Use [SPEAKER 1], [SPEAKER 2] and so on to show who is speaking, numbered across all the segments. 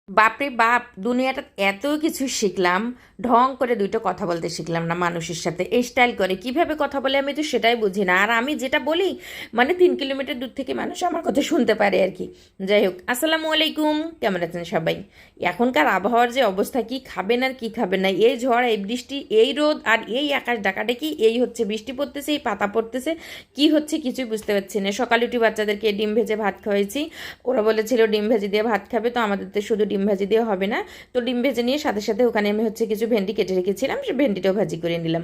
[SPEAKER 1] বাপরে বাপ, দুনিয়াটা এত কিছু শিখলাম, ঢং করে দুইটা কথা বলতে শিখলাম না মানুষের সাথে। এই স্টাইল করে কিভাবে কথা বলে আমি তো সেটাই বুঝি না। আর আমি যেটা বলি মানে 3 কিলোমিটার দূর থেকে মানুষ আমার কথা শুনতে পারে আর কি। যাই হোক, আসসালামু আলাইকুম, কেমন আছেন সবাই? এখনকার আবহাওয়ার যে অবস্থা, কি খাবেন আর কি খাবেন না, এই ঝড়, এই বৃষ্টি, এই রোদ আর এই আকাশ ডাকাডাকি, এই হচ্ছে বৃষ্টি পড়তেছে, এই পাতা পড়তেছে, কি হচ্ছে কিছুই বুঝতে পারছি না। সকালে উঠি বাচ্চাদেরকে ডিম ভেজে ভাত খাওয়াইছি, ওরা বলেছিল ডিম ভেজে দিয়ে ভাত খাবে, তো আমাদের তো শুধু ডিম ভাজি দিয়ে হবে না। তো ডিম ভেজে নিয়ে সাথে সাথে ওখানে আমি হচ্ছে কিছু ভেন্ডি কেটে রেখেছিলাম, সে ভেন্ডিটাও ভাজি করে নিলাম।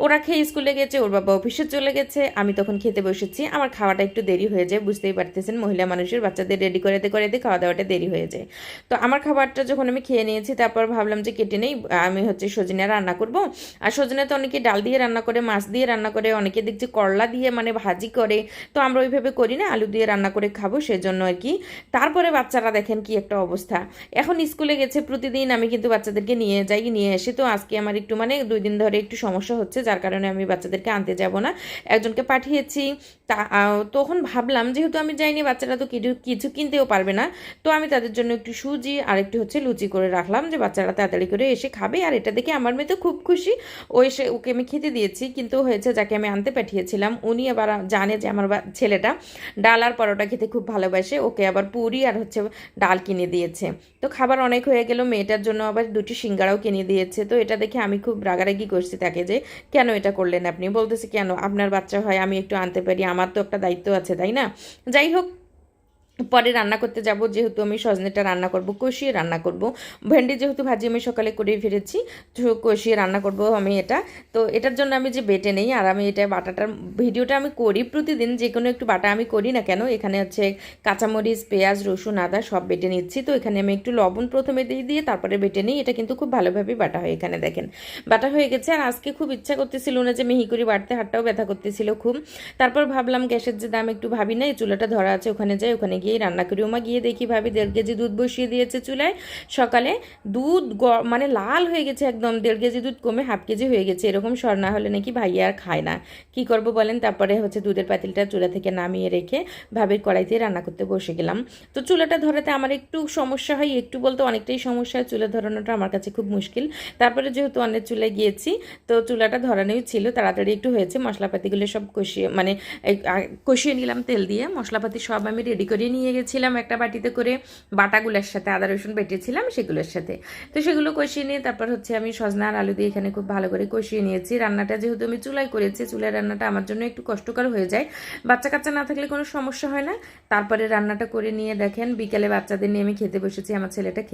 [SPEAKER 1] ওরা খেয়ে স্কুলে গেছে, ওর বাবা অফিসে চলে গেছে, আমি তখন খেতে বসেছি। আমার খাওয়াটা একটু দেরি হয়ে যায়, বুঝতেই পারতেছেন, মহিলা মানুষের বাচ্চাদের রেডি করে দিতে খাওয়া দাওয়াটা দেরি হয়ে যায়। তো আমার খাবারটা যখন আমি খেয়ে নিয়েছি, তারপর ভাবলাম যে কেটে নেই, আমি হচ্ছে সজনে রান্না করব। আর সজনে তো অনেকে ডাল দিয়ে রান্না করে, মাছ দিয়ে রান্না করে, অনেকে দেখছি করলা দিয়ে মানে ভাজি করে। তো আমরা ওইভাবে করি না, আলু দিয়ে রান্না করে খাবো সেজন্য আর কি। তারপরে বাচ্চারা দেখেন কি একটা অবস্থা, এখন স্কুলে গেছে। প্রতিদিন আমি কিন্তু বাচ্চাদেরকে নিয়ে যাই, নিয়ে এসে তো আজকে আমার একটু মানে 2 দিন ধরে একটু সমস্যা হচ্ছে, যার কারণে আমি বাচ্চাদেরকে আনতে যাব না, একজনকে পাঠিয়েছি। তা তখন ভাবলাম যেহেতু আমি যাইনি, বাচ্চারা তো কিছু কিছু কিনতেও পারবে না, তো আমি তাদের জন্য একটু সুজি আর একটু হচ্ছে লুচি করে রাখলাম, যে বাচ্চারা তাড়াতাড়ি করে এসে খাবে। আর এটা দেখে আমার মেয়ে তো খুব খুশি, ও এসে ওকে আমি খেতে দিয়েছি। কিন্তু হয়েছে, যাকে আমি আনতে পাঠিয়েছিলাম উনি আবার জানে যে আমার ছেলেটা ডাল আর পরোটা খেতে খুব ভালোবাসে, ওকে আবার পুরি আর হচ্ছে ডাল কিনে দিয়েছে। তো খাবার অনেক হয়ে গেল, মেয়েটার জন্য আবার 2টি সিঙ্গারাও কিনে দিয়েছে। তো এটা দেখে আমি খুব রাগারাগি করছি তাকে, যে কেন এটা করলেন আপনি? বলতেছে কেন, আপনার বাচ্চা হয়, আমি একটু আনতে পারি, আমার তো একটা দায়িত্ব আছে, তাই না? যাই হোক, পরে রান্না করতে যাব। যেহেতু আমি সজনেটা রান্না করব, কষিয়ে রান্না করব। ভেন্ডি যেহেতু ভাজি আমি সকালে করে ফিরেছি, তো কষিয়ে রান্না করব আমি এটা। তো এটার জন্য আমি যে বেটে নেই, আর আমি এটা বাটাটার ভিডিওটা আমি করি প্রতিদিন, যে কোনো একটু বাটা আমি করি না কেন। এখানে হচ্ছে কাঁচামরিচ, পেঁয়াজ, রসুন, আদা সব বেটে নিচ্ছি। তো এখানে আমি একটু লবণ প্রথমে দিয়ে দিয়ে তারপরে বেটে নিই। এটা কিন্তু খুব ভালোভাবে বাটা হয়, এখানে দেখেন বাটা হয়ে গেছে। আর আজকে খুব ইচ্ছা করতেছিল না যে মিহি করে বাটতে, হাতটাও ব্যথা করতেছিল খুব। তারপর ভাবলাম গ্যাসের যে দাম একটু ভাবি না, এই চুলাটা ধরা আছে, ওখানে যাই, ওখানে গিয়ে রান্না করি। ওমা, গিয়ে দেখি ভাবি 1.5 কেজি দুধ বসিয়ে দিয়েছে চুলায়। সকালে দুধ মানে লাল হয়ে গেছে একদম, 1.5 কেজি দুধ কমে 1/2 কেজি হয়ে গেছে। এরকম সর না হলে নাকি ভাইয়া আর খায় না। কি করব বলেন? তারপরে হচ্ছে দুধের পাতিলটা চুলা থেকে নামিয়ে রেখে ভাবির কড়াইতে রান্না করতে বসে গেলাম। তো চুলাটা ধরাতে আমার একটু সমস্যা হয়, একটু বলতে অনেকটাই সমস্যা হয়, চুলা ধরানোটা আমার কাছে খুব মুশকিল। তারপরে যেহেতু অনেক চুলায় গিয়েছি, তো চুলাটা ধরানোই ছিল, তাড়াতাড়ি একটু হয়েছে। মশলাপাতিগুলো সব কষিয়ে মানে কষিয়ে নিলাম তেল দিয়ে। মশলাপাতি সব আমি রেডি করে নিয়ে গেছিলাম একটা বাটিতে করে, বাটাগুলোর সাথে, আদা রসুন বেটেছিলাম সেগুলোর সাথে। তো সেগুলো কষিয়ে নিয়ে তারপর হচ্ছে আমি সজনা আর আলু দিয়ে এখানে খুব ভালো করে কষিয়ে নিয়েছি। রান্নাটা যেহেতু আমি চুলায় করেছি, চুলার রান্নাটা আমার জন্য একটু কষ্টকর হয়ে যায়, বাচ্চা কাচ্চা না থাকলে কোনো সমস্যা হয় না। তারপরে রান্নাটা করে নিয়ে দেখেন বিকেলে বাচ্চাদের নিয়ে আমি খেতে বসেছি, আমার ছেলেটা খেতে